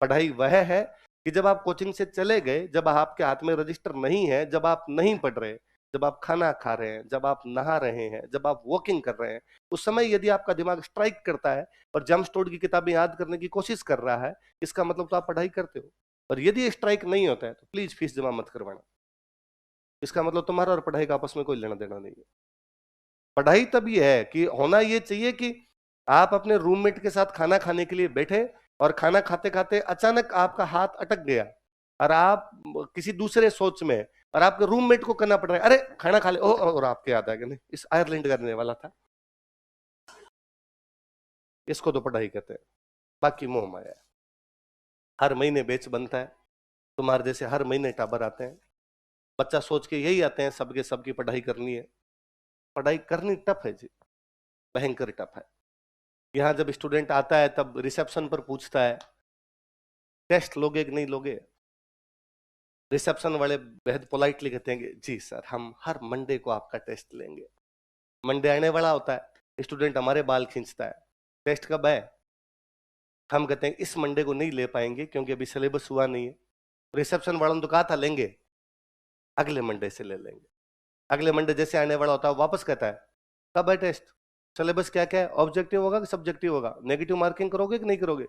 पढ़ाई वह है कि जब आप कोचिंग से चले गए, जब आपके हाथ में रजिस्टर नहीं है, जब आप नहीं पढ़ रहे, जब आप खाना खा रहे हैं, जब आप नहा रहे हैं, जब आप वॉकिंग कर रहे हैं, उस समय यदि आपका दिमाग स्ट्राइक करता है और जम्प स्टोर की किताबें याद करने की कोशिश कर रहा है, इसका मतलब तो आप पढ़ाई करते हो। और यदि स्ट्राइक नहीं होता है तो प्लीज फीस जमा मत करवाना। इसका मतलब तुम्हारा और पढ़ाई का आपस में कोई लेना देना नहीं है। पढ़ाई तभी है कि होना ये चाहिए कि आप अपने रूममेट के साथ खाना खाने के लिए बैठे और खाना खाते खाते अचानक आपका हाथ अटक गया और आप किसी दूसरे सोच में, और आपके रूममेट को करना पड़ रहा है, अरे खाना खा ले, ओ, और आपके याद आ गया नहीं इस आयरलैंड करने वाला था। इसको तो पढ़ाई कहते हैं। बाकी मोह माया है। हर महीने बैच बनता है, तुम्हारे जैसे हर महीने टाबर आते हैं, बच्चा सोच के यही आते हैं सबके सबकी पढ़ाई करनी है। पढ़ाई करनी टफ है जी, भयंकर टफ है। यहाँ जब स्टूडेंट आता है तब रिसेप्शन पर पूछता है टेस्ट लोगे कि नहीं लोगे। रिसेप्शन वाले बेहद पोलाइटली कहते हैं जी सर, हम हर मंडे को आपका टेस्ट लेंगे। मंडे आने वाला होता है, स्टूडेंट हमारे बाल खींचता है, टेस्ट कब है? हम कहते हैं इस मंडे को नहीं ले पाएंगे क्योंकि अभी सिलेबस हुआ नहीं है। रिसेप्शन वालों ने तो कहा था लेंगे, अगले मंडे से ले लेंगे। अगले मंडे जैसे आने वाला होता है वापस कहता है कब है टेस्ट, सिलेबस क्या क्या है, ऑब्जेक्टिव होगा कि सब्जेक्टिव होगा, नेगेटिव मार्किंग करोगे कि नहीं करोगे।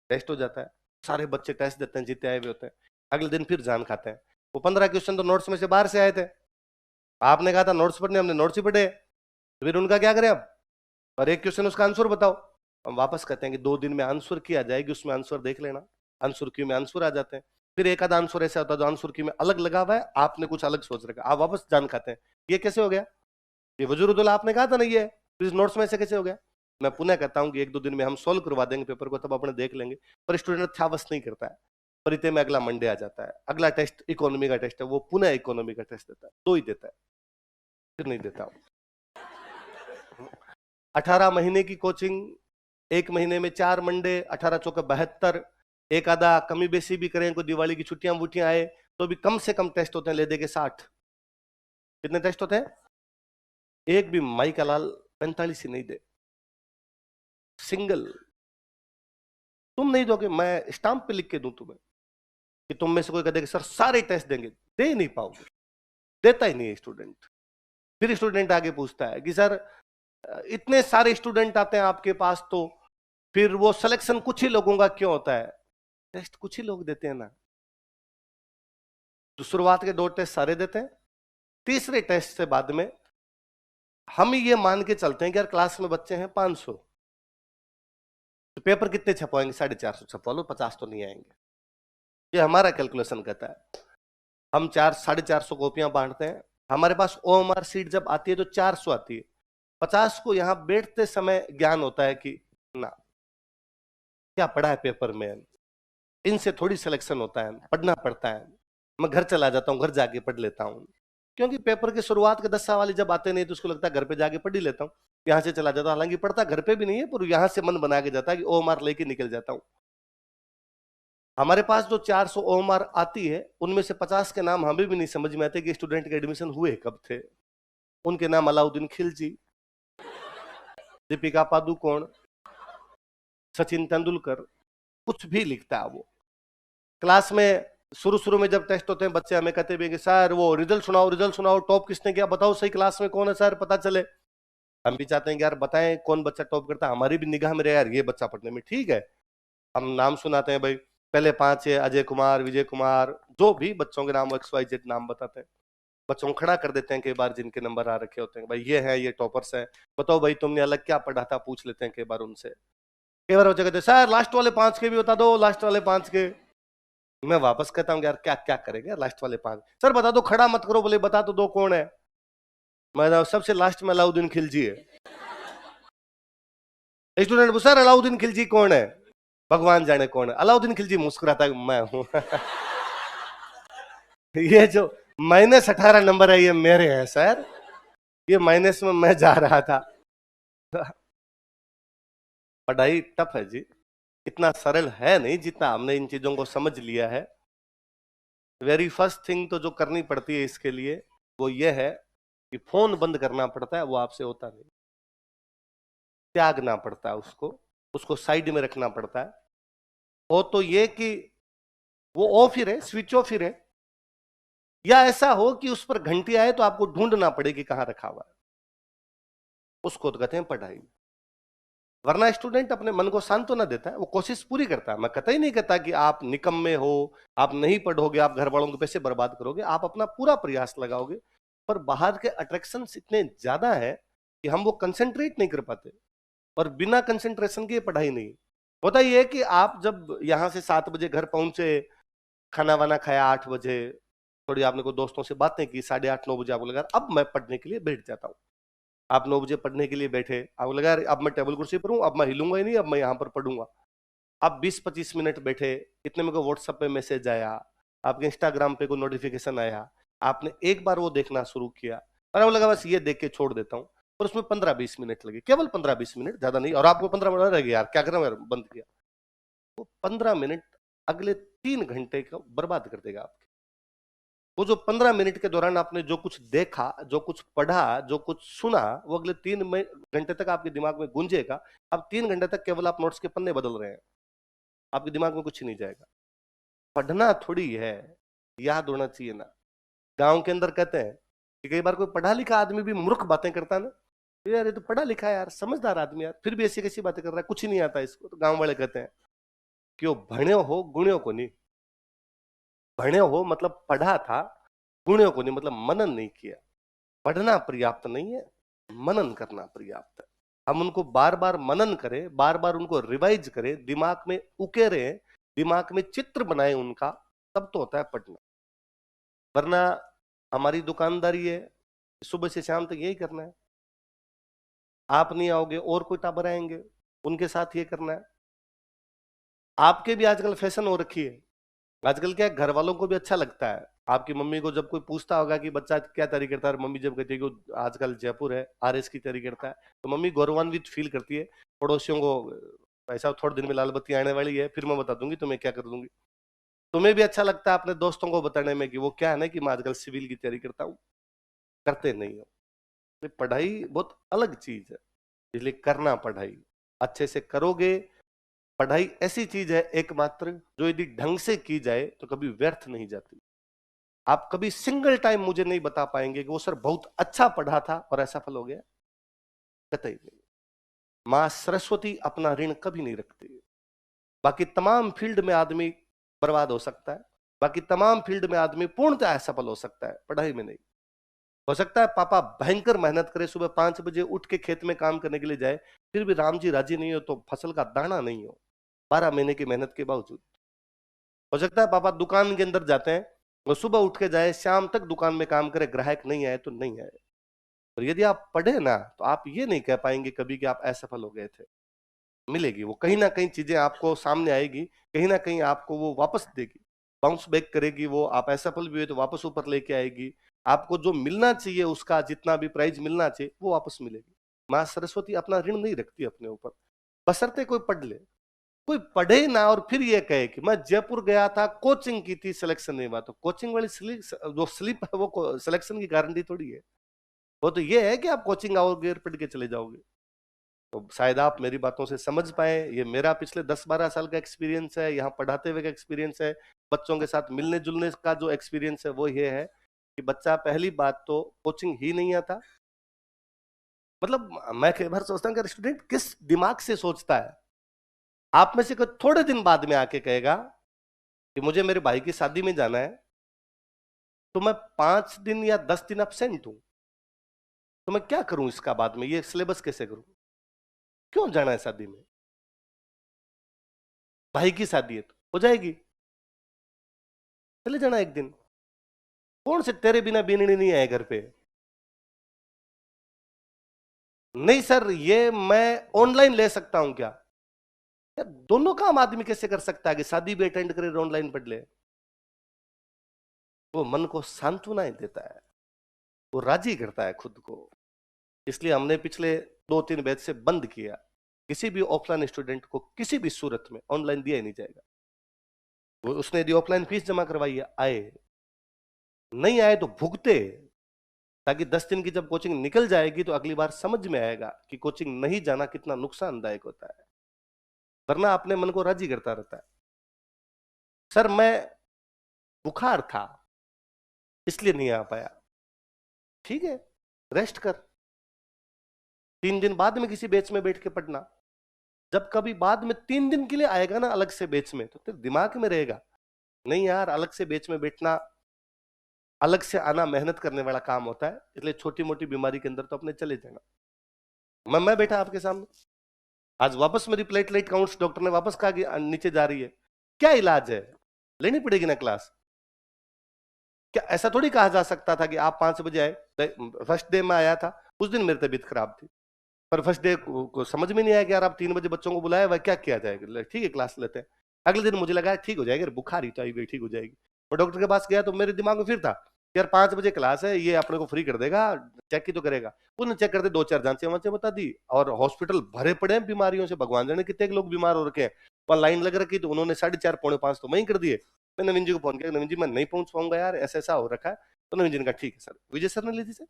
टेस्ट हो जाता है, सारे बच्चे टेस्ट देते हैं, जीते आए हुए होते हैं। अगले दिन फिर जान खाते हैं, वो 15 क्वेश्चन तो नोट्स में से बाहर से आए थे, आपने कहा था नोट्स पढ़ने, हमने नोट्स ही पढ़े, फिर उनका क्या करें अब, और एक क्वेश्चन उसका आंसर बताओ। हम वापस कहते हैं कि 2 दिन में आंसर की आ जाएगी, उसमें आंसर देख लेना। आंसर की में आंसर आ जाते हैं, फिर एक आधा आंसर ऐसा होता है जो आंसर की में अलग लगा हुआ है, आपने कुछ अलग सोच रखा, आप वापस जान खाते हैं ये कैसे हो गया, ये वजूरुद्दौला आपने कहा था ना, ये फिर इस नोट्स में ऐसे कैसे हो गया। मैं पुनः कहता हूं कि 1-2 दिन में हम सोल्व करवा देंगे पेपर को, तब अपने देख लेंगे। पर स्टूडेंट अथावस नहीं करता है, परिचय में अगला मंडे आ जाता है, अगला टेस्ट इकोनॉमी का टेस्ट है, वो पुनः इकोनॉमी का टेस्ट देता है, 2 ही देता है, फिर नहीं देता। 18 महीने की कोचिंग, 1 महीने में 4 मंडे, 18 चौके 72, एक आधा कमी बेसी भी करें, कोई दिवाली की छुट्टियां वुट्टियां आए तो भी कम से कम टेस्ट होते हैं, ले दे के 60। कितने टेस्ट होते हैं? एक भी माई का लाल 45 ही नहीं दे, सिंगल। तुम नहीं दोगे, मैं स्टाम्प पे लिख के दूं तुम्हें कि तुम में से कोई कह देगा सर सारे टेस्ट देंगे, दे ही नहीं पाओगे, देता ही नहीं है स्टूडेंट। फिर स्टूडेंट आगे पूछता है कि सर इतने सारे स्टूडेंट आते हैं आपके पास, तो फिर वो सिलेक्शन कुछ ही लोगों का क्यों होता है? टेस्ट कुछ ही लोग देते हैं ना, तो शुरुआत के 2 टेस्ट सारे देते हैं, तीसरे टेस्ट से बाद में हम ये मान के चलते हैं कि यार क्लास में बच्चे हैं 500, तो पेपर कितने छपवाएंगे, 450 छपवा लो, 50 तो नहीं आएंगे। ये हमारा कैलकुलेशन कहता है। हम 400-450 कॉपियां बांटते हैं, हमारे पास ओएमआर सीट जब आती है तो 400 आती है। 50 को यहां बैठते समय ज्ञान होता है कि ना क्या पढ़ा है पेपर में, इनसे थोड़ी सिलेक्शन होता है, पढ़ना पड़ता है। मैं घर चला जाता हूँ, घर जाके पढ़ लेता हूँ, क्योंकि पेपर की शुरुआत के 10 सवाल जब आते नहीं तो उसको लगता है घर पे जाके पढ़ ही लेता हूँ, यहाँ से चला जाता हूँ। हालांकि पढ़ता घर पे भी नहीं है, पर यहाँ से मन बना के जाता है कि ओएमआर लेके निकल जाता हूँ। हमारे पास जो 400 ओएमआर आती है उनमें से 50 के नाम हमें भी नहीं समझ में आते कि स्टूडेंट के एडमिशन हुए कब थे। उनके नाम अलाउद्दीन खिलजी, दीपिका पादुकोण, सचिन तेंदुलकर, कुछ भी लिखता है वो। क्लास में शुरू शुरू में जब टेस्ट होते हैं बच्चे हमें कहते भी कि सर वो रिजल्ट सुनाओ, रिजल्ट सुनाओ, टॉप किसने किया बताओ, सही क्लास में कौन है सर पता चले। हम भी चाहते हैं कि यार बताएं कौन बच्चा टॉप करता है, हमारी भी निगाह में रहे यार ये बच्चा पढ़ने में ठीक है। हम नाम सुनाते हैं भाई, पहले 5 है अजय कुमार, विजय कुमार, जो भी बच्चों के नाम XYZ नाम बताते हैं, बच्चों को खड़ा कर देते हैं कई बार जिनके नंबर आ रखे होते हैं, भाई ये है, ये टॉपर्स है, बताओ भाई तुमने अलग क्या पढ़ा था, पूछ लेते हैं कई बार उनसे। कई बार बच्चे कहते हैं सर लास्ट वाले 5 के भी बता दो, लास्ट वाले 5 के। मैं वापस कहता हूँ यार क्या क्या करेंगे लास्ट वाले 5, सर बता दो, खड़ा मत करो, बोले बता तो दो कौन है। मैं सबसे लास्ट में अलाउद्दीन खिलजी है। स्टूडेंट सर अलाउद्दीन खिलजी कौन है? भगवान जाने कौन है। अलाउद्दीन खिलजी मुस्कुराता है, मैं हूं। ये जो -18 नंबर है ये मेरे हैं सर, ये माइनस में मैं जा रहा था। पढ़ाई टफ है जी, इतना सरल है नहीं जितना हमने इन चीजों को समझ लिया है। वेरी फर्स्ट थिंग तो जो करनी पड़ती है इसके लिए वो ये है कि फोन बंद करना पड़ता है, वो आपसे होता नहीं, त्यागना पड़ता है उसको, उसको साइड में रखना पड़ता है। हो तो ये कि वो ऑफ ही रहे, स्विच ऑफ ही रहे, या ऐसा हो कि उस पर घंटी आए तो आपको ढूंढना पड़े कि कहां रखा हुआ है। उसको तो कहते हैं पढ़ाई। वरना स्टूडेंट अपने मन को सांत्वना देता है, वो कोशिश पूरी करता है। मैं कतई नहीं कहता कि आप निकम्मे हो, आप नहीं पढ़ोगे, आप घर वालों के पैसे बर्बाद करोगे, आप अपना पूरा प्रयास लगाओगे, पर बाहर के अट्रैक्शन इतने ज्यादा है कि हम वो कंसेंट्रेट नहीं कर पाते, और बिना कंसेंट्रेशन के पढ़ाई नहीं होता। ये है कि आप जब यहां से 7 बजे घर पहुंचे, खाना वाना खाया 8 बजे, थोड़ी आपने को दोस्तों से बातें की, 8:30-9 बजे आपको लगा अब मैं पढ़ने के लिए बैठ जाता हूँ। आप 9 बजे पढ़ने के लिए बैठे, आपको लगा अब मैं टेबल कुर्सी पर हूँ, अब मैं हिलूंगा ही नहीं, अब मैं यहाँ पर पढ़ूंगा। आप 20-25 मिनट बैठे, इतने में को व्हाट्सएप पे मैसेज आया, आपके इंस्टाग्राम पे कोई नोटिफिकेशन आया, आपने एक बार वो देखना शुरू किया, और आपको लगा बस ये देख के छोड़ देता हूँ, और उसमें 15-20 मिनट लगे, केवल 15-20 मिनट, ज्यादा नहीं, और आपको 15 मिनट रह गया, यार क्या करें, बंद किया। वो 15 मिनट अगले 3 घंटे को बर्बाद कर देगा आपके। वो जो 15 मिनट के दौरान आपने जो कुछ देखा, जो कुछ पढ़ा, जो कुछ सुना, वो अगले 3 घंटे तक आपके दिमाग में गूंजेगा। अब 3 घंटे तक केवल आप नोट्स के पन्ने बदल रहे हैं, आपके दिमाग में कुछ नहीं जाएगा। पढ़ना थोड़ी है, याद होना चाहिए ना। गांव के अंदर कहते हैं कि कई बार कोई पढ़ा लिखा आदमी भी मूर्ख बातें करता है ना, तो यार ये तो पढ़ा लिखा है यार, समझदार आदमी यार, फिर भी ऐसी कैसी बातें कर रहा है, कुछ ही नहीं आता इसको। तो गांव वाले कहते हैं कि वो भण्यो हो गुण्यो को नहीं। भण्यो हो मतलब पढ़ा था, गुण्यों को नहीं मतलब मनन नहीं किया। पढ़ना पर्याप्त नहीं है, मनन करना पर्याप्त है। हम उनको बार बार मनन करें, बार बार उनको रिवाइज करें, दिमाग में उकेरे, दिमाग में चित्र बनाए उनका, तब तो होता है पढ़ना। वरना हमारी दुकानदारी है, सुबह से शाम तक यही करना है। आप नहीं आओगे और कोई टाबर आएंगे, उनके साथ ये करना है। आपके भी आजकल फैशन हो रखी है। आजकल क्या है, घर वालों को भी अच्छा लगता है। आपकी मम्मी को जब कोई पूछता होगा कि बच्चा क्या तैयारी करता है, मम्मी जब कहती है कि आजकल जयपुर है, आरएस की तैयारी करता है, तो मम्मी गौरवान्वित फील करती है। पड़ोसियों को ऐसा थोड़े दिन में लाल बत्ती आने वाली है, फिर मैं बता दूंगी तुम्हें क्या कर दूंगी। तुम्हें भी अच्छा लगता है अपने दोस्तों को बताने में कि वो क्या है ना, कि मैं आजकल सिविल की तैयारी करता हूँ। करते नहीं हो। तो पढ़ाई बहुत अलग चीज है, इसलिए करना पढ़ाई अच्छे से करोगे। पढ़ाई ऐसी चीज है एकमात्र जो यदि ढंग से की जाए तो कभी व्यर्थ नहीं जाती। आप कभी सिंगल टाइम मुझे नहीं बता पाएंगे कि वो सर बहुत अच्छा पढ़ा था और ऐसा फल हो गया, कतई नहीं। मां सरस्वती अपना ऋण कभी नहीं रखती। बाकी तमाम फील्ड में आदमी बर्बाद हो सकता है, बाकी तमाम फील्ड में आदमी पूर्णतः असफल हो सकता है, पढ़ाई में नहीं। हो सकता है पापा भयंकर मेहनत करे, सुबह 5 बजे उठ के खेत में काम करने के लिए जाए, फिर भी राम जी राजी नहीं हो तो फसल का दाना नहीं हो, 12 महीने की मेहनत के बावजूद। हो सकता है पापा दुकान के अंदर जाते हैं, वो सुबह उठ के जाए, शाम तक दुकान में काम करे, ग्राहक नहीं आए तो नहीं आए। और यदि आप पढ़े ना तो आप ये नहीं कह पाएंगे कभी कि आप असफल हो गए थे। मिलेगी वो कहीं ना कहीं, चीजें आपको सामने आएगी, कहीं ना कहीं आपको वो वापस देगी, बाउंस बैक करेगी वो। आप असफल भी हुए तो वापस ऊपर लेके आएगी। आपको जो मिलना चाहिए, उसका जितना भी प्राइज मिलना चाहिए वो वापस मिलेगी। माँ सरस्वती अपना ऋण नहीं रखती अपने ऊपर, बशर्ते कोई पढ़ ले। कोई पढ़े ना और फिर ये कहे कि मैं जयपुर गया था, कोचिंग की थी, सिलेक्शन नहीं हुआ, तो कोचिंग वाली जो स्लिप है वो सिलेक्शन की गारंटी थोड़ी है। वो तो ये है कि आप कोचिंग आओगे और पढ़ के चले जाओगे। तो शायद आप मेरी बातों से समझ पाए। ये मेरा पिछले 10-12 साल का एक्सपीरियंस है, यहाँ पढ़ाते हुए का एक्सपीरियंस है, बच्चों के साथ मिलने जुलने का जो एक्सपीरियंस है वो ये है कि बच्चा पहली बात तो कोचिंग ही नहीं आता। मतलब मैं कई बार सोचता हूँ कि स्टूडेंट किस दिमाग से सोचता है। आप में से कोई थोड़े दिन बाद में आके कहेगा कि मुझे मेरे भाई की शादी में जाना है, तो मैं 5 दिन या 10 दिन absent हूं, तो मैं क्या करूं इसका बाद में, ये सिलेबस कैसे करूं, क्यों जाना है शादी में, भाई की शादी है तो हो जाएगी, चले जाना एक दिन। कौन से तेरे बिना बीननी नहीं आए घर पे। नहीं सर ये मैं ऑनलाइन ले सकता हूं क्या। यार दोनों काम आदमी कैसे कर सकता है कि शादी भी अटेंड करे, ऑनलाइन पढ़ ले। वो मन को सांत्वना देता है, वो राजी करता है खुद को। इसलिए हमने पिछले 2-3 बैच से बंद किया, किसी भी ऑफलाइन स्टूडेंट को किसी भी सूरत में ऑनलाइन दिया ही नहीं जाएगा। वो उसने यदि ऑफलाइन फीस जमा करवाई है, आए, नहीं आए तो भुगते, ताकि 10 दिन की जब कोचिंग निकल जाएगी तो अगली बार समझ में आएगा कि कोचिंग नहीं जाना कितना नुकसानदायक होता है। वरना अपने मन को राजी करता रहता है। सर मैं बुखार था इसलिए नहीं आ पाया। ठीक है, रेस्ट कर, 3 दिन बाद में किसी बैच में बैठ के पढ़ना। जब कभी बाद में 3 दिन के लिए आएगा ना अलग से बैच में, तो तेरे दिमाग में रहेगा नहीं यार, अलग से बैच में बैठना, अलग से आना मेहनत करने वाला काम होता है, इसलिए छोटी मोटी बीमारी के अंदर तो अपने चले जाना। मैं बैठा आपके सामने, आज वापस मेरी प्लेटलेट काउंट्स डॉक्टर ने वापस कहा कि नीचे जा रही है, क्या इलाज है, लेनी पड़ेगी ना क्लास। क्या ऐसा थोड़ी कहा जा सकता था कि आप 5 बजे आए, फर्स्ट डे में आया था, उस दिन मेरी तबीयत खराब थी, पर फर्स्ट डे को समझ में नहीं आया कि यार आप 3 बजे बच्चों को बुलाया, वह क्या किया जाएगा, ठीक है क्लास लेते हैं। अगले दिन मुझे लगा ठीक हो जाएगी, बुखार ही तो आई गई, ठीक हो जाएगी। और डॉक्टर के पास गया तो मेरे दिमाग में फिर था यार 5 बजे क्लास है, ये अपने को फ्री कर देगा, चेक ही तो करेगा। उन्होंने चेक करते 2-4 जांचें वांचें बता दी, और हॉस्पिटल भरे पड़े हैं बीमारियों से, भगवान जाने कितने लोग बीमार हो रखे हैं। वहां लाइन लग रखी, तो उन्होंने 4:30 पौने 5 तो वहीं कर दिए। मैं नवीन जी को फोन किया, नवीन जी मैं नहीं पहुंच पाऊंगा यार, ऐसा ऐसा हो रखा है। तो नवीन जी ने कहा ठीक है सर, विजय सर ने ली थी सर,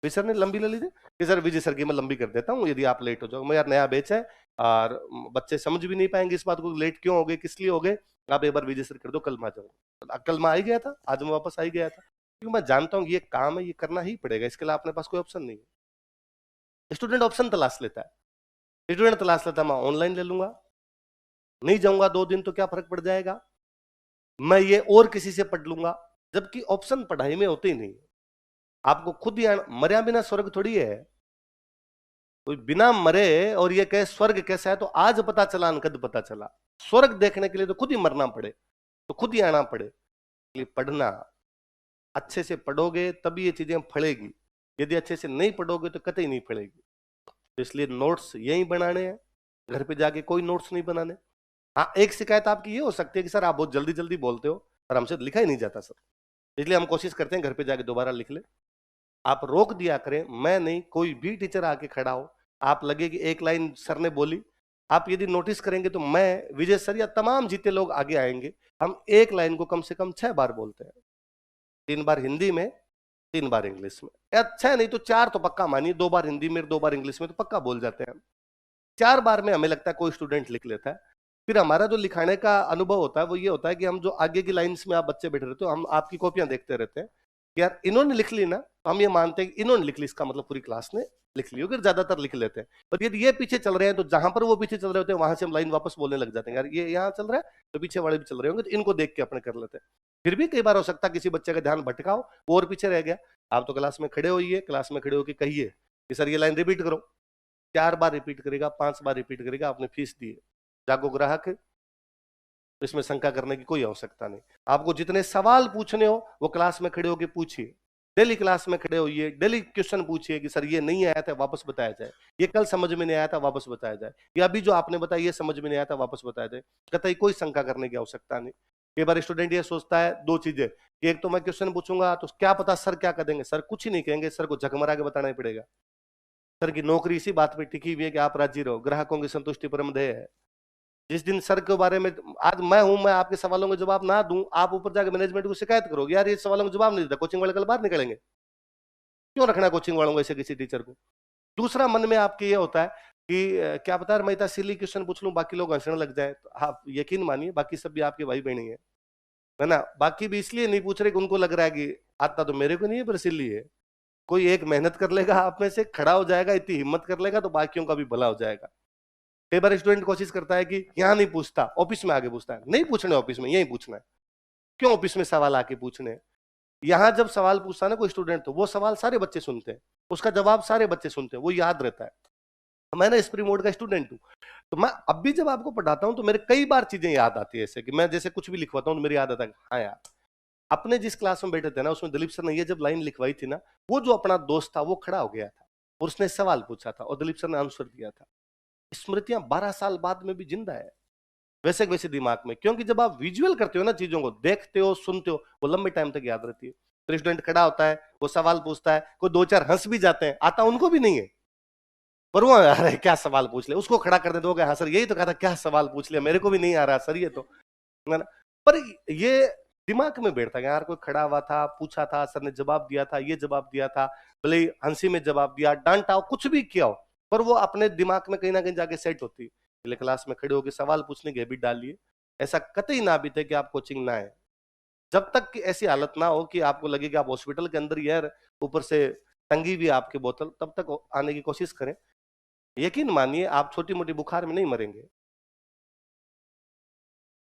विजय सर ने लंबी ले ली थी कि सर विजय सर की मैं लंबी कर देता हूँ यदि आप लेट हो जाओ। मैं यार नया बैच है और बच्चे समझ भी नहीं पाएंगे इस बात को, लेट क्यों हो गए, किस लिए हो गए, आप एक बार विजय सर कर दो, कल मैं आ जाऊंगा। कल मैं आ ही गया था, आज मैं वापस आ ही गया था, क्योंकि मैं जानता हूँ ये काम है, ये करना ही पड़ेगा, इसके लिए अपने पास कोई ऑप्शन नहीं है। स्टूडेंट ऑप्शन तलाश लेता है, स्टूडेंट तलाश लेता है मैं ऑनलाइन ले लूंगा, नहीं जाऊंगा 2 दिन तो क्या फर्क पड़ जाएगा, मैं ये और किसी से पढ़ लूंगा, जबकि ऑप्शन पढ़ाई में होते ही नहीं। आपको खुद ही मरिया बिना स्वर्ग थोड़ी है, कोई बिना मरे और ये कहे स्वर्ग कैसा है, तो आज पता चला अनकद पता चला। स्वर्ग देखने के लिए तो खुद ही मरना पड़े, तो खुद ही आना पड़े। इसलिए पढ़ना, अच्छे से पढ़ोगे तभी ये चीजें फलेगी, यदि अच्छे से नहीं पढ़ोगे तो कतई नहीं फलेगी। तो इसलिए नोट्स यही बनाने हैं, घर पे जाके कोई नोट्स नहीं बनाने। हाँ, एक शिकायत आपकी ये हो सकती है कि सर आप बहुत जल्दी जल्दी बोलते हो और हमसे लिखा ही नहीं जाता सर, इसलिए हम कोशिश करते हैं घर पे जाके दोबारा लिख ले। आप रोक दिया करें, मैं नहीं, कोई भी टीचर आके खड़ा हो, आप लगे कि एक लाइन सर ने बोली, आप यदि नोटिस करेंगे तो मैं, विजय सर या तमाम जीते लोग आगे आएंगे, हम एक लाइन को कम से कम 6 बार बोलते हैं, 3 बार हिंदी में, 3 बार इंग्लिश में। अच्छा नहीं तो 4 तो पक्का मानिए, 2 बार हिंदी में 2 बार इंग्लिश में तो पक्का बोल जाते हैं। 4 बार में हमें लगता है कोई स्टूडेंट लिख लेता है। फिर हमारा जो लिखाने का अनुभव होता है वो ये होता है कि हम जो आगे की लाइंस में आप बच्चे बैठे रहते हो, हम आपकी कॉपियां देखते रहते हैं, यार इन्होंने लिख ली ना, तो हम ये मानते हैं कि इन्होंने लिख ली, इसका मतलब पूरी क्लास ने लिख ली होगी, ज्यादातर लिख लेते हैं। और यदि ये पीछे चल रहे हैं तो जहां पर वो पीछे चल रहे होते हैं वहां से हम लाइन वापस बोलने लग जाते हैं, यार ये यहाँ चल रहा है तो पीछे वाले भी चल रहे होंगे, तो इनको देख के अपने कर लेते हैं। फिर भी कई बार हो सकता है किसी बच्चे का ध्यान भटकाओ, वो और पीछे रह गया, आप तो क्लास में खड़े होइए, क्लास में खड़े होकर कहिए कि सर ये लाइन रिपीट करो, 4 बार रिपीट करेगा, 5 बार रिपीट करेगा, आपने फीस दी है, जागो ग्राहक, तो इसमें शंका करने की कोई आवश्यकता नहीं। आपको जितने सवाल पूछने हो वो क्लास में खड़े होकर पूछिए, डेली क्लास में खड़े होइए, डेली क्वेश्चन पूछिए कि सर ये नहीं आया था वापस बताया जाए, ये कल समझ में नहीं आया था वापस बताया जाए, या अभी जो आपने बताया ये समझ में नहीं आया था वापस बताया जाए, कतई कोई शंका करने की आवश्यकता नहीं। कई बार स्टूडेंट ये सोचता है 2 चीजें कि एक तो मैं क्वेश्चन पूछूंगा तो क्या पता सर क्या कर देंगे, सर कुछ ही नहीं कहेंगे, सर को झकमरा के बताना ही पड़ेगा। सर की नौकरी इसी बात पे टिकी हुई है कि आप राजी रहो, ग्राहकों की संतुष्टि परम ध्येय है। जिस दिन सर के बारे में, आज मैं हूं, मैं आपके सवालों के जवाब ना दूं, आप ऊपर जाकर मैनेजमेंट को शिकायत करोगे, यार ये सवालों के जवाब नहीं देता, कोचिंग वाले कल बाहर निकलेंगे। क्यों रखना कोचिंग वालों को ऐसे किसी टीचर को। दूसरा मन में आपके ये होता है कि क्या पता मैं इतना सिली क्वेश्चन पूछ लूं बाकी लोग हंसने लग जाए, तो आप यकीन मानिए बाकी सब भी आपके भाई बहनी है ना, बाकी भी इसलिए नहीं पूछ रहे कि उनको लग रहा है कि आता तो मेरे को नहीं है पर सिली है। कोई एक मेहनत कर लेगा आप में से, खड़ा हो जाएगा, इतनी हिम्मत कर लेगा तो बाकियों का भी भला हो जाएगा। कई बार स्टूडेंट कोशिश करता है कि यहाँ नहीं पूछता, ऑफिस में आगे पूछता है, नहीं पूछना ऑफिस में, यही पूछना है। क्यों ऑफिस में सवाल आके पूछने, यहाँ जब सवाल पूछता है ना कोई स्टूडेंट, तो वो सवाल सारे बच्चे सुनते हैं, उसका जवाब सारे बच्चे सुनते हैं, वो याद रहता है। मैं ना स्प्री मोड का स्टूडेंट हूँ, तो मैं अब भी जब आपको पढ़ाता हूँ तो मेरे कई बार चीजें याद आती है, ऐसे कि मैं जैसे कुछ भी लिखवाता हूँ तो मेरी याद आता है, हाँ यार अपने जिस क्लास में बैठे थे ना उसमें दिलीप सर ने ये जब लाइन लिखवाई थी ना, वो जो अपना दोस्त था वो खड़ा हो गया था और उसने सवाल पूछा था और दिलीप सर ने आंसर दिया था। स्मृतियां 12 साल बाद में भी जिंदा है, वैसे वैसे दिमाग में, क्योंकि जब आप विजुअल करते हो ना, चीजों को देखते हो, सुनते हो, वो लंबे टाइम तक याद रहती है। तो स्टूडेंट खड़ा होता है, वो सवाल पूछता है, कोई 2-4 हंस भी जाते हैं, आता उनको भी नहीं है, पर वो अरे क्या सवाल पूछ ले, उसको खड़ा कर देते हो, हाँ सर यही तो कहा था, क्या सवाल पूछ लिया, मेरे को भी नहीं आ रहा सर ये तो, है ना। पर ये दिमाग में बैठता है यार, कोई खड़ा हुआ था, पूछा था, सर ने जवाब दिया था, ये जवाब दिया था, भले ही हंसी में जवाब दिया, डांटा हो, कुछ भी किया हो, पर वो अपने दिमाग में कहीं ना कहीं जाके सेट होती है। क्लास में खड़े होकर सवाल पूछने की हैबिट डालिए, ऐसा कतई ना बीते कि आप कोचिंग ना आए। जब तक कि ऐसी हालत ना हो कि आपको लगे कि आप हॉस्पिटल के अंदर ही है, ऊपर से टंगी भी है आपकी बोतल, तब तक आने की कोशिश करें। यकीन मानिए आप छोटी मोटी बुखार में नहीं मरेंगे,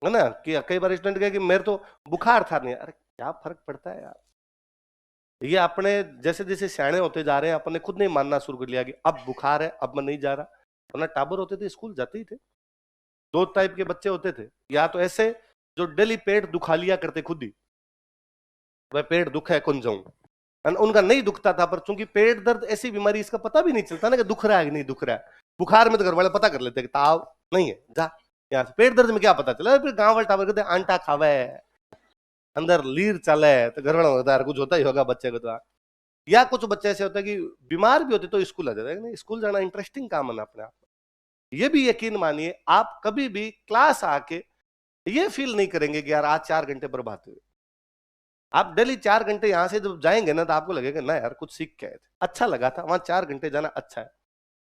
है ना। कि कई बार स्टूडेंट कहे कि मेरे तो बुखार था नहीं, अरे क्या फर्क पड़ता है यार। ये अपने जैसे जैसे सियाने होते जा रहे हैं अपने खुद ने मानना शुरू कर लिया कि अब बुखार है, अब मैं नहीं जा रहा। वरना टाबर होते थे स्कूल जाते ही थे। दो टाइप के बच्चे होते थे, या तो ऐसे जो डेली पेट दुखा लिया करते खुद ही, वह पेट दुख है कौन जाऊं, उनका नहीं दुखता था, पर चूंकि पेट दर्द ऐसी बीमारी इसका पता भी नहीं चलता ना कि दुख रहा है कि नहीं दुख रहा है। बुखार में तो घर वाले पता कर लेते कि ताव नहीं है, जा यहाँ से। पेट दर्द में क्या पता चला, फिर गांव वाले टावर कहते आंटा खावे, अंदर लीर चले, तो घर वाला होता है कुछ होता ही होगा बच्चे को तो। या कुछ बच्चे ऐसे होते हैं कि बीमार भी होते तो स्कूल आ जाते हैं। नहीं, स्कूल जाना इंटरेस्टिंग काम है ना अपने आप। ये भी यकीन मानिए आप कभी भी क्लास आके ये फील नहीं करेंगे कि यार आज 4 घंटे बर्बाद हुए। आप डेली 4 घंटे यहां से जब जाएंगे ना, तो आपको लगेगा ना यार कुछ सीख के आए थे, अच्छा लगा था, वहां 4 घंटे जाना अच्छा है।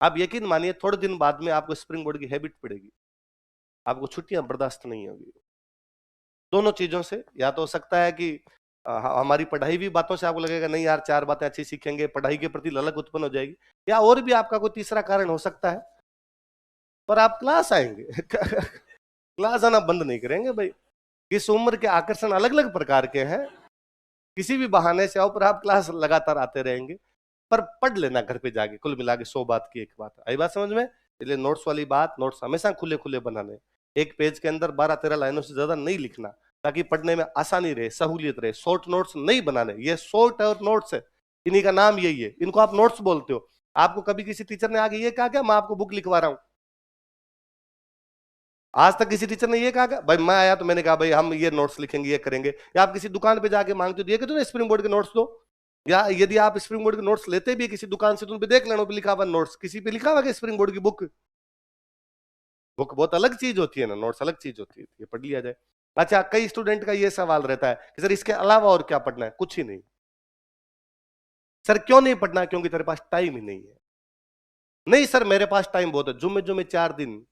आप यकीन मानिए थोड़े दिन बाद में आपको स्प्रिंग बोर्ड की हैबिट पड़ेगी, आपको छुट्टियां बर्दाश्त नहीं होगी। दोनों चीजों से या तो हो सकता है कि हमारी पढ़ाई भी बातों से आपको लगेगा नहीं यार 4 बातें अच्छी सीखेंगे, पढ़ाई के प्रति ललक उत्पन्न हो जाएगी, या और भी आपका कोई तीसरा कारण हो सकता है, पर आप क्लास आएंगे क्लास आना बंद नहीं करेंगे भाई। इस उम्र के आकर्षण अलग अलग प्रकार के हैं, किसी भी बहाने से आओ पर आप क्लास लगातार आते रहेंगे। पर पढ़ लेना घर पे जाके, कुल मिला के 100 बात की एक बात आई बात समझ में। इसलिए नोट्स वाली बात, नोट्स हमेशा खुले खुले बनाने, एक पेज के अंदर 12-13 लाइनों से ज्यादा नहीं लिखना, ताकि पढ़ने में आसानी रहे, सहूलियत रहे। शॉर्ट नोट्स नहीं बनाने, ये शॉर्ट और नोट्स है, इन्हीं का नाम यही है, इनको आप नोट्स बोलते हो। आपको कभी किसी टीचर ने आगे ये कहा क्या मैं आपको बुक लिखवा रहा हूं? आज तक किसी टीचर ने ये कहा क्या? भाई मैं आया तो मैंने कहा भाई हम ये नोट्स लिखेंगे, ये करेंगे। या आप किसी दुकान पे जाके मांगते हो तो ये कहते हो ना स्प्रिंग बोर्ड के नोट्स दो। या यदि आप स्प्रिंग बोर्ड के नोट्स लेते भी किसी दुकान से तो उन पे देख लेना, पे लिखा हुआ नोट्स, किसी पे लिखा हुआ कि स्प्रिंग बोर्ड की बुक। बुक बहुत अलग चीज होती है ना, नोट्स अलग चीज होती है, ये पढ़ लिया जाए। अच्छा, कई स्टूडेंट का ये सवाल रहता है कि सर इसके अलावा और क्या पढ़ना है? कुछ ही नहीं। सर क्यों नहीं पढ़ना? क्योंकि तेरे पास टाइम ही नहीं है। नहीं सर मेरे पास टाइम बहुत है, जुम्मे जुम्मे 4 दिन,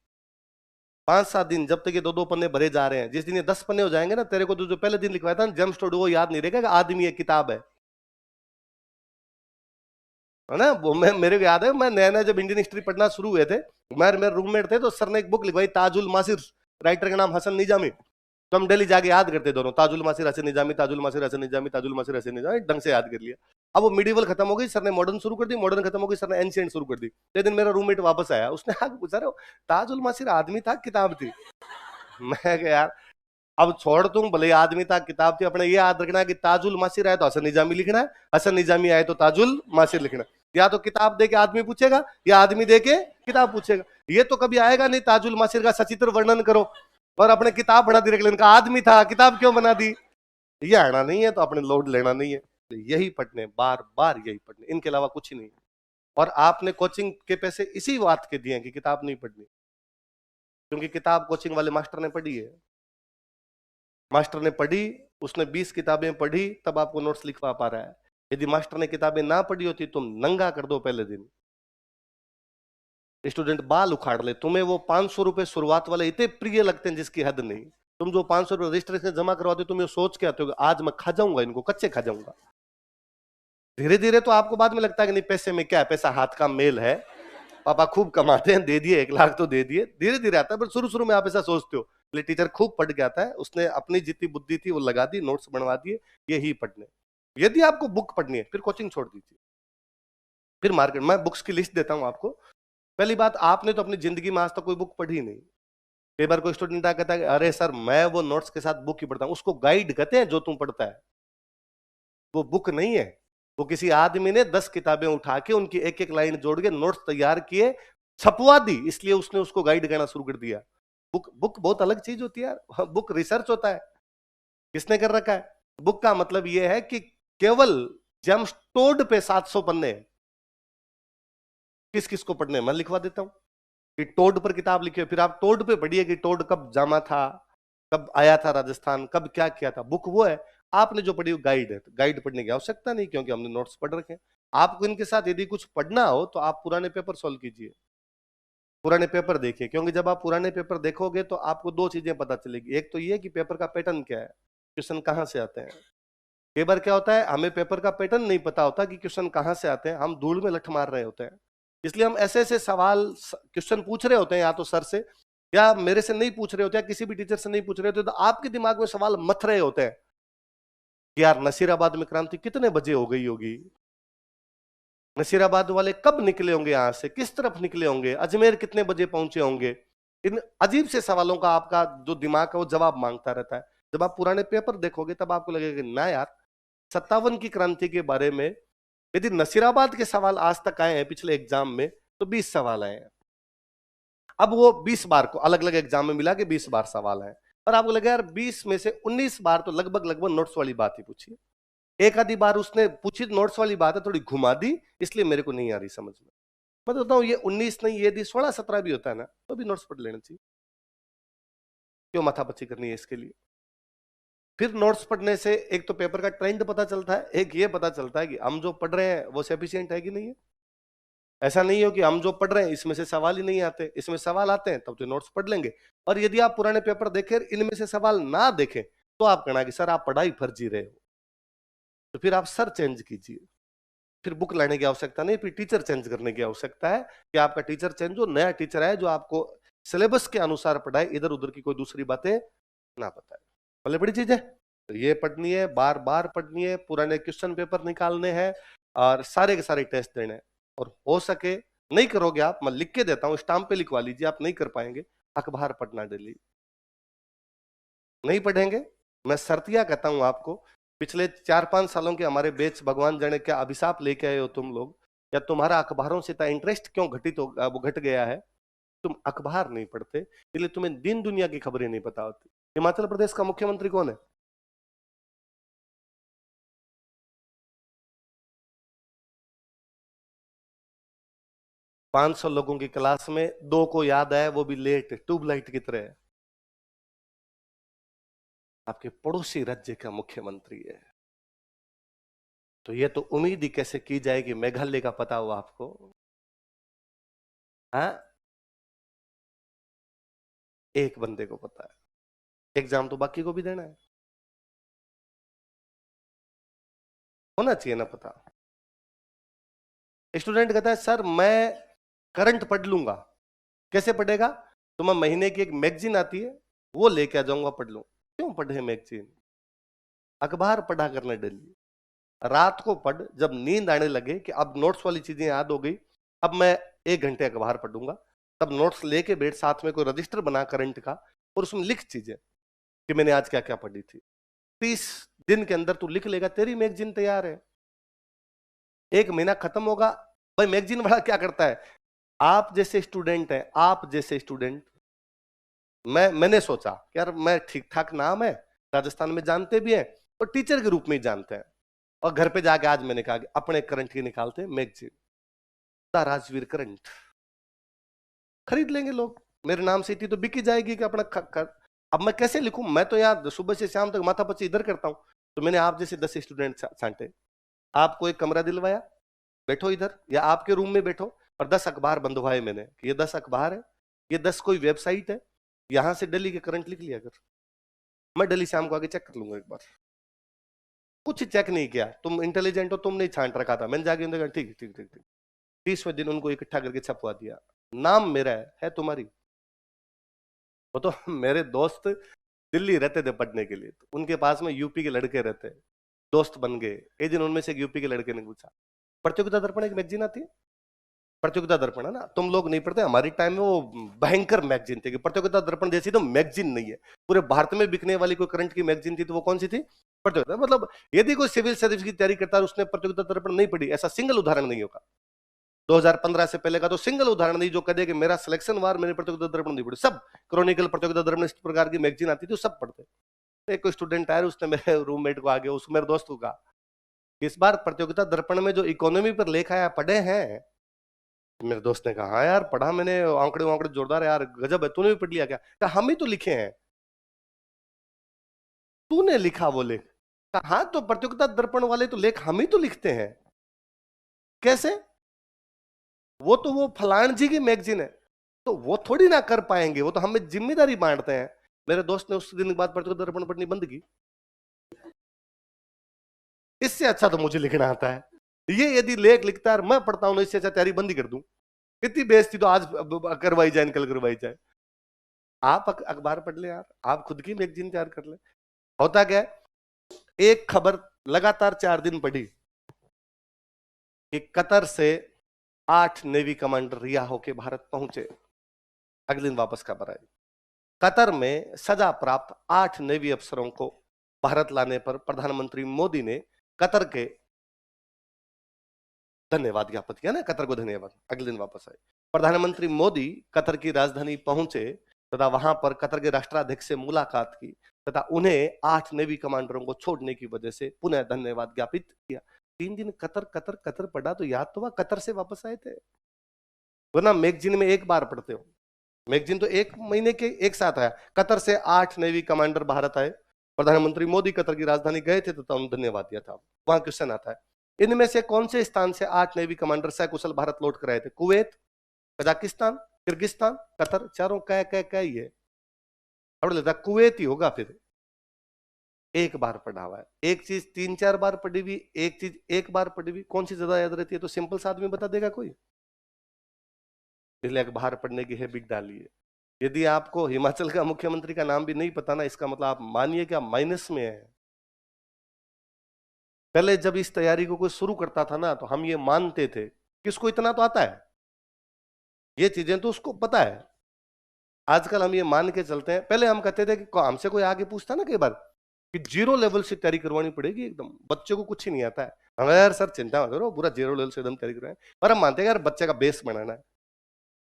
5-7 दिन, जब तक ये 2-2 पन्ने भरे जा रहे हैं, जिस दिन ये 10 पन्ने हो जाएंगे ना, तेरे को तो जो पहले दिन लिखवाया था ना जेम्स टोड, वो याद नहीं रहेगा कि आदमी एक किताब है ना। वो मैं मेरे को याद है, मैं नया नया जब इंडियन हिस्ट्री पढ़ना शुरू हुए थे, मेरे रूममेट थे, तो सर ने एक बुक लिखवाई ताजुल मासिर, राइटर का नाम हसन निजामी। तो हम डेली जाके याद करते दोनों, ताजुल मासिर हसन निजामी, ताजुल मासिर हसन निजामी, ताजुल मासिर हसन निजामी, ढंग से याद कर लिया। अब वो मिडिवल खत्म हो गई, सर ने मॉडर्न शुरू कर दी, मॉडर्न खत्म हो गई, सर ने एंशिएंट शुरू कर दी। एक दिन मेरा रूममेट वापस आया, उसने आके पूछा रहे ताजुल मासिर आदमी था किताब थी? मैं कहा यार अब छोड़, तुम भले आदमी था किताब थी, अपने ये याद रखना है कि ताजुल मासिर आए तो हसन निजामी लिखना है, हसन निजामी आए तो ताजुल मासिर लिखना है। या तो किताब दे के आदमी पूछेगा, या आदमी दे के किताब पूछेगा। ये तो कभी आएगा नहीं ताजुल मासिर का सचित्र वर्णन करो और अपने किताब बना दी, इनका आदमी था किताब क्यों बना दी। ये आना नहीं है तो अपने लोड लेना नहीं है। यही पढ़ने, बार बार यही पढ़ने, इनके अलावा कुछ ही नहीं। और आपने कोचिंग के पैसे इसी बात के दिए कि किताब नहीं पढ़नी, क्योंकि किताब कोचिंग वाले मास्टर ने पढ़ी है। मास्टर ने पढ़ी, उसने 20 किताबें पढ़ी, तब आपको नोट्स लिखवा पा रहा है। यदि मास्टर ने किताबें ना पढ़ी होती, तुम नंगा कर दो पहले दिन, स्टूडेंट बाल उखाड़ ले, तुम्हें वो 500 रुपए शुरुआत वाले इतने प्रिय लगते हैं जिसकी हद नहीं। तुम जो 500 रुपए रजिस्ट्रेशन जमा करवाते हो, तुम ये सोच के आते हो आज मैं खा जाऊंगा, इनको कच्चे खा जाऊंगा। धीरे धीरे तो आपको बाद में लगता है कि नहीं पैसे में क्या है, पैसा हाथ का मेल है, पापा खूब कमाते हैं, दे दिए 1 लाख तो दे दिए। धीरे धीरे आता है, पर शुरू शुरू में आप ऐसा सोचते हो। टीचर खूब पढ़ के आता है, उसने अपनी जितनी बुद्धि थी वो लगा दी, नोट्स बनवा दिए, यही पढ़ने। यदि आपको बुक पढ़नी है फिर कोचिंग छोड़ दीजिए, फिर मार्केट। मैं बुक्स की लिस्ट देता हूं आपको। पहली बात, आपने तो अपनी जिंदगी में आज तक कोई बुक पढ़ी नहीं। कई बार कोई स्टूडेंट आ कहता है अरे सर मैं वो नोट्स के साथ बुक ही पढ़ता हूं, उसको गाइड कहते हैं जो तुम पढ़ता है, वो बुक नहीं है। वो किसी आदमी ने 10 किताबें उठा के उनकी एक एक लाइन जोड़ के नोट्स तैयार किए, छपवा दी, इसलिए उसने उसको गाइड करना शुरू कर दिया। बुक बुक बहुत अलग चीज होती है यार, बुक रिसर्च होता है। किसने कर रखा है? बुक का मतलब यह है कि केवल जेम्स टोड पे 700 पन्ने हैं। किस किस को पढ़ने, मैं लिखवा देता हूं कि टोड पर किताब लिखी है, फिर आप टोड पे पढ़िए कि टोड कब जामा था, कब आया था राजस्थान, कब क्या किया था। बुक वो है, आपने जो पढ़ी वो गाइड है। तो गाइड पढ़ने की आवश्यकता नहीं, क्योंकि हमने नोट्स पढ़ रखे हैं। आपको इनके साथ यदि कुछ पढ़ना हो तो आप पुराने पेपर सॉल्व कीजिए, पुराने पेपर देखिए, क्योंकि जब आप पुराने पेपर देखोगे तो आपको दो चीजें पता चलेगी। एक तो ये कि पेपर का पैटर्न क्या है, क्वेश्चन कहाँ से आते हैं। कई बार क्या होता है, हमें पेपर का पैटर्न नहीं पता होता कि क्वेश्चन कहाँ से आते हैं, हम धूल में लठ मार रहे होते हैं। इसलिए हम ऐसे ऐसे सवाल क्वेश्चन पूछ रहे होते हैं, या तो सर से या मेरे से नहीं पूछ रहे होते, या किसी भी टीचर से नहीं पूछ रहे होते, तो आपके दिमाग में सवाल मथ रहे होते हैं कि यार नसीराबाद में क्रांति कितने बजे हो गई होगी, नसीराबाद वाले कब निकले होंगे, यहां से किस तरफ निकले होंगे, अजमेर कितने बजे पहुंचे होंगे। इन अजीब से सवालों का आपका जो दिमाग है वो जवाब मांगता रहता है। जब आप पुराने पेपर देखोगे तब आपको लगेगा ना यार, 57 की क्रांति के बारे में यदि नसीराबाद के सवाल आज तक आए हैं पिछले एग्जाम में तो 20 सवाल आए हैं। अब वो 20 बार को अलग अलग एग्जाम में मिला के 20 बार सवाल है, और आपको लगा यार 20 में से 19 बार तो लगभग लगभग नोट्स वाली बात ही पूछी है। एक आधी बार उसने पूछी नोट्स वाली बात है, थोड़ी घुमा दी, इसलिए मेरे को नहीं आ रही समझ में। मैं तो बताऊं ये 19 नहीं, यदि 16-17 भी होता है ना तो भी नोट्स पढ़ लेना चाहिए, क्यों माथापच्ची करनी है इसके लिए। फिर नोट्स पढ़ने से एक तो पेपर का ट्रेंड पता चलता है, एक ये पता चलता है कि हम जो पढ़ रहे हैं वो सफिशिएंट है कि नहीं है। ऐसा नहीं हो कि हम जो पढ़ रहे हैं इसमें से सवाल ही नहीं आते, इसमें सवाल आते हैं तब तो नोट्स पढ़ लेंगे। और यदि आप पुराने पेपर देखें इनमें से सवाल ना देखें तो आप कहना कि सर आप पढ़ाई फर्जी रहे हो, तो फिर आप सर चेंज कीजिए, फिर बुक लाने की आवश्यकता नहीं, फिर टीचर चेंज करने की आवश्यकता है कि आपका टीचर चेंज हो, नया टीचर आए जो आपको सिलेबस के अनुसार पढ़ाए, इधर उधर की कोई दूसरी बातें ना बताए। पहले बड़ी चीज है तो ये पढ़नी है, बार बार पढ़नी है, पुराने क्वेश्चन पेपर निकालने हैं और सारे के सारे टेस्ट देने हैं। और हो सके नहीं करोगे आप, मैं लिख के देता हूं, स्टाम्प पे लिखवा लीजिए, आप नहीं कर पाएंगे, अखबार पढ़ना डेली। नहीं पढ़ेंगे, मैं सर्तिया कहता हूं आपको, पिछले 4-5 सालों के हमारे बैच भगवान जाने क्या अभिशाप लेके आए हो तुम लोग, या तुम्हारा अखबारों से इतना इंटरेस्ट क्यों घटित हो, वो घट गया है, तुम अखबार नहीं पढ़ते, इसलिए तुम्हें दिन दुनिया की खबरें नहीं पता होती। हिमाचल प्रदेश का मुख्यमंत्री कौन है? 500 लोगों की क्लास में 2 को याद आया, वो भी लेट, ट्यूबलाइट की तरह। आपके पड़ोसी राज्य का मुख्यमंत्री है, तो ये तो उम्मीद ही कैसे की जाए कि मेघालय का पता हो आपको। हाँ, एक बंदे को पता है, एग्जाम तो बाकी को भी देना है, होना चाहिए ना पता। स्टूडेंट कहता है सर मैं करंट पढ़ लूंगा, कैसे पढ़ेगा? तो मैं महीने की एक मैगजीन आती है वो लेके आ जाऊंगा, पढ़ लूं। क्यों पढ़े मैगजीन, अखबार पढ़ा करना डेली। रात को पढ़, जब नींद आने लगे कि अब नोट्स वाली चीजें याद हो गई, अब मैं 1 घंटे अखबार पढ़ूंगा, तब नोट्स लेके बैठ, साथ में कोई रजिस्टर बना करंट का और उसमें लिख चीजें कि मैंने आज क्या क्या पढ़ी थी। 30 दिन के अंदर तू लिख लेगा, तेरी मैगजीन तैयार है। 1 महीना खत्म होगा, भाई मैगजीन वाला क्या करता है, आप जैसे स्टूडेंट है, आप जैसे स्टूडेंट, मैंने सोचा कि यार मैं ठीक ठाक नाम है, राजस्थान में जानते भी हैं और टीचर के रूप में ही जानते हैं, और घर पे जाके आज मैंने कहा कि अपने करंट की निकालते हैं मैगजीन, द राजवीर करंट खरीद लेंगे लोग, मेरे नाम से थी तो बिकी जाएगी कि अपना अब मैं कैसे लिखूं, मैं तो यार सुबह से शाम तक माथा पच्ची इधर करता हूं। तो मैंने आप जैसे 10 स्टूडेंट छांटे, आपको एक कमरा दिलवाया, बैठो इधर या आपके रूम में बैठो, और 10 अखबार बंधवाए मैंने कि ये 10 अखबार है, ये 10 कोई वेबसाइट है, यहां से दिल्ली के करंट लिख लिया कर, मैं दिल्ली शाम को आके चेक कर लूंगा एक बार। कुछ चेक नहीं किया, तुम इंटेलिजेंट हो, तुम नहीं छांट रखा था, मैंने जाके उनसे कहा ठीक ठीक ठीक ठीक, 30वें दिन उनको इकट्ठा करके छपवा दिया, नाम मेरा है तुम्हारी। वो तो मेरे दोस्त दिल्ली रहते थे पढ़ने के लिए, तो उनके पास में यूपी के लड़के रहते, दोस्त बन गए। एक दिन उनमें से एक यूपी के लड़के ने पूछा, प्रतियोगिता दर्पण एक मैगजीन आती है, प्रतियोगिता दर्पण है ना, तुम लोग नहीं पढ़ते, हमारी टाइम में वो भयंकर मैगजीन थी कि प्रतियोगिता दर्पण जैसी तो मैगजीन नहीं है, पूरे भारत में बिकने वाली कोई करंट की मैगजीन थी तो वो कौन सी थी, प्रतियोगिता। मतलब यदि कोई सिविल सर्विस की तैयारी करता है उसने प्रतियोगिता दर्पण नहीं पढ़ी, ऐसा सिंगल उदाहरण नहीं होगा। 2015 से पहले का तो सिंगल उदाहरण नहीं जो कहे कि मेरा सिलेक्शन वार मैंने प्रतियोगिता दर्पण नहीं पढ़ी, सब क्रॉनिकल, प्रतियोगिता दर्पण, इस प्रकार की मैगजीन आती थी सब पढ़ते। एक कोई स्टूडेंट आया, उसने मेरे रूममेट को आगे, उसको मेरे दोस्त को कहा, इस बार प्रतियोगिता दर्पण में जो इकोनॉमी पर लेखा है पढ़े हैं? मेरे दोस्त ने कहा हाँ यार पढ़ा मैंने, आंकड़े आंकड़े जोरदार है यार, गजब है, तूने भी पढ़ लिया क्या? कहा हम ही तो लिखे हैं। तूने लिखा वो लेख? कहा हाँ, तो प्रतियोगिता दर्पण वाले तो लेख हम ही तो लिखते हैं। कैसे? वो तो वो फलान जी की मैगजीन है। तो वो थोड़ी ना कर पाएंगे, वो तो हमें जिम्मेदारी बांटते हैं। मेरे दोस्त ने उस दिन के बाद पढ़ते दर्पण पढ़नी बंद की। इससे अच्छा तो मुझे लिखना आता है। ये यदि लेख लिखता है मैं पढ़ता हूं, इससे अच्छा तैयारी बंद ही कर दूं। कितनी बेइज्जती तो आज करवाई जाए, कल करवाई जाए। आप अखबार पढ़ ले यार, आप खुद की मैगजीन तैयार कर ले। होता क्या है, एक खबर लगातार 4 दिन पढ़ी कि कतर से 8 नेवी कमांडर रिहा होके भारत पहुंचे। अगले दिन वापस खबर आई, कतर में सजा प्राप्त 8 नेवी अफसरों को भारत लाने पर प्रधानमंत्री मोदी ने कतर के धन्यवाद ज्ञापित किया ना, कतर को धन्यवाद। अगले दिन वापस आए, प्रधानमंत्री मोदी कतर की राजधानी पहुंचे तथा वहां पर कतर के राष्ट्राध्यक्ष से मुलाकात की तथा उन्हें 8 नेवी कमांडरों को छोड़ने की वजह से पुनः धन्यवाद ज्ञापित किया। 3 दिन कतर कतर कतर पढ़ा तो याद तो हुआ कतर से वापस आए थे। वरना मैगजीन में एक बार पढ़ते हो, मैगजीन तो 1 महीने के एक साथ आया। कतर से 8 नेवी कमांडर भारत आए, प्रधानमंत्री मोदी कतर की राजधानी गए थे तथा उन्हें धन्यवाद दिया था। वहां क्वेश्चन आता है, इनमें से कौन से स्थान से 8 नेवी कमांडर सकुशल भारत लौट कर आए थे? कुवैत, कजाकिस्तान, किर्गिस्तान, कतर, चारों क्या ही है। अब लेता कुवैत ही होगा। फिर एक बार पढ़ा हुआ है, एक चीज 3-4 बार पढ़ी हुई, एक चीज एक बार पढ़ी हुई, कौन सी ज्यादा याद रहती है? तो सिंपल सा आदमी बता देगा कोई? इसलिए अखबार पढ़ने की हैबिट डालिए। यदि आपको हिमाचल का मुख्यमंत्री का नाम भी नहीं पता ना, इसका मतलब आप मानिए कि आप माइनस में है। पहले जब इस तैयारी को कोई शुरू करता था ना, तो हम ये मानते थे कि इसको इतना तो आता है, ये चीजें तो उसको पता है। आजकल हम ये मान के चलते हैं। पहले हम कहते थे कि हमसे कोई आगे पूछता ना कई बार कि 0 लेवल से तैयारी करवानी पड़ेगी, एकदम बच्चे को कुछ ही नहीं आता है। हम यार सर चिंता मत करो, पूरा 0 लेवल से एकदम तैयारी करवाएं, पर हम मानते हैं यार बच्चे का बेस बनाना है।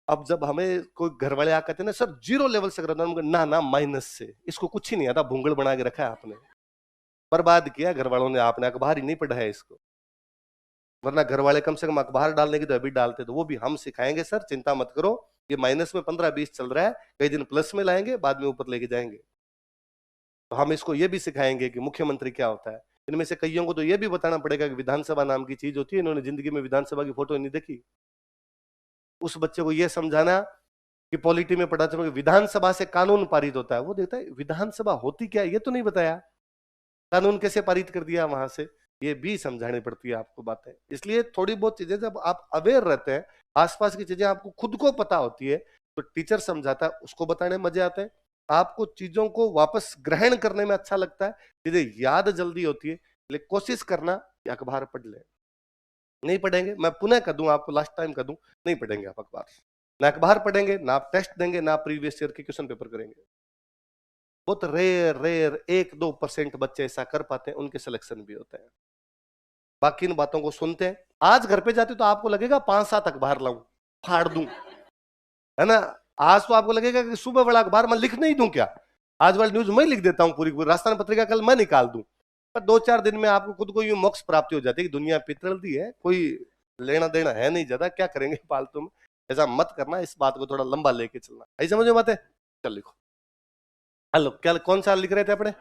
अब जब हमें कोई घर वाले आ कहते हैं ना सर 0 लेवल से करना, ना ना माइनस से, इसको कुछ ही नहीं आता, भूंगड़ बना के रखा है आपने, बर्बाद किया घर वालों ने, आपने अखबार ही नहीं पढ़ा है इसको। वरना घर वाले कम से कम अखबार डालने की तो अभी डालते, तो वो भी हम सिखाएंगे सर चिंता मत करो, ये माइनस में 15-20 चल रहा है, कई दिन प्लस में लाएंगे, बाद में ऊपर लेके जाएंगे। तो हम इसको ये भी सिखाएंगे कि मुख्यमंत्री क्या होता है। इनमें से कईयों को तो ये भी बताना पड़ेगा कि विधानसभा नाम की चीज होती है, इन्होंने जिंदगी में विधानसभा की फोटो नहीं देखी। उस बच्चे को यह समझाना कि पॉलिटी में पढ़ा था विधानसभा से कानून पारित होता है, वो देखता है विधानसभा होती क्या है ये तो नहीं बताया, कानून कैसे पारित कर दिया वहां से, ये भी समझानी पड़ती है आपको बातें। इसलिए थोड़ी बहुत चीजें जब आप अवेयर रहते हैं, आसपास की चीजें आपको खुद को पता होती है, तो टीचर समझाता है उसको बताने में मजे आते हैं, आपको चीजों को वापस ग्रहण करने में अच्छा लगता है, चीजें याद जल्दी होती है। इसलिए कोशिश करना कि अखबार पढ़ ले। नहीं पढ़ेंगे, मैं पुनः कह दूं आपको, लास्ट टाइम कह दूं, नहीं पढ़ेंगे आप अखबार, ना अखबार पढ़ेंगे, ना आप टेस्ट देंगे, ना प्रीवियस ईयर के क्वेश्चन पेपर करेंगे। बहुत रेयर 1-2% बच्चे ऐसा कर पाते हैं, उनके सिलेक्शन भी होते हैं। बाकी इन बातों को सुनते हैं। आज घर पे जाते तो आपको लगेगा 5-7 अखबार लाऊं, फाड़ दूं, है ना। आज तो आपको लगेगा कि सुबह वाला अखबार मैं लिख नहीं दूं क्या, आज वाली न्यूज मैं लिख देता हूं पूरी पूरी, राजस्थान पत्रिका कल मैं निकाल दूं। पर 2-4 दिन में आपको खुद को यूं मोक्ष प्राप्ति हो जाती है कि दुनिया पितरल दी है, कोई लेना देना है नहीं ज्यादा, क्या करेंगे फालतू में। ऐसा मत करना, इस बात को थोड़ा लंबा लेके चलना। ऐसी समझ में बात है। चल लिखो। हेलो, क्या कौन सा लिख रहे थे अपने?